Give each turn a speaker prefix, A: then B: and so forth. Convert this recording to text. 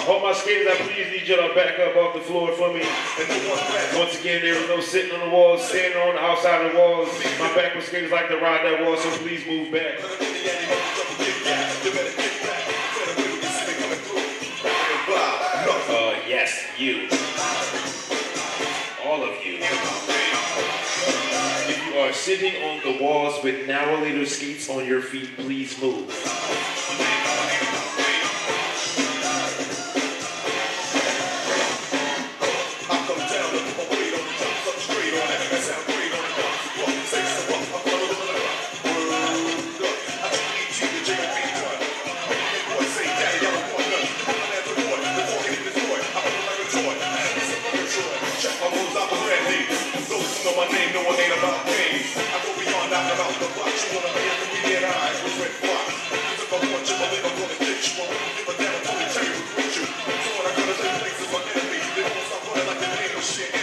A: All my skaters, I please need you to back up off the floor for me. Once again, there was no sitting on the walls, standing on the outside of the walls. My backward skaters like to ride that wall, so please move back. Yes, you. All of you. If you are sitting on the walls with narrow later skates on your feet, please move. My name, no one ain't about me. I go beyond knocking out the box. You wanna be at the weekend eyes with red fox. If I want you, believe I'm gonna get you. I won't give a damn until they tell you who quit you. So when I go to take places, my enemy, they won't stop running like they ain't no shit.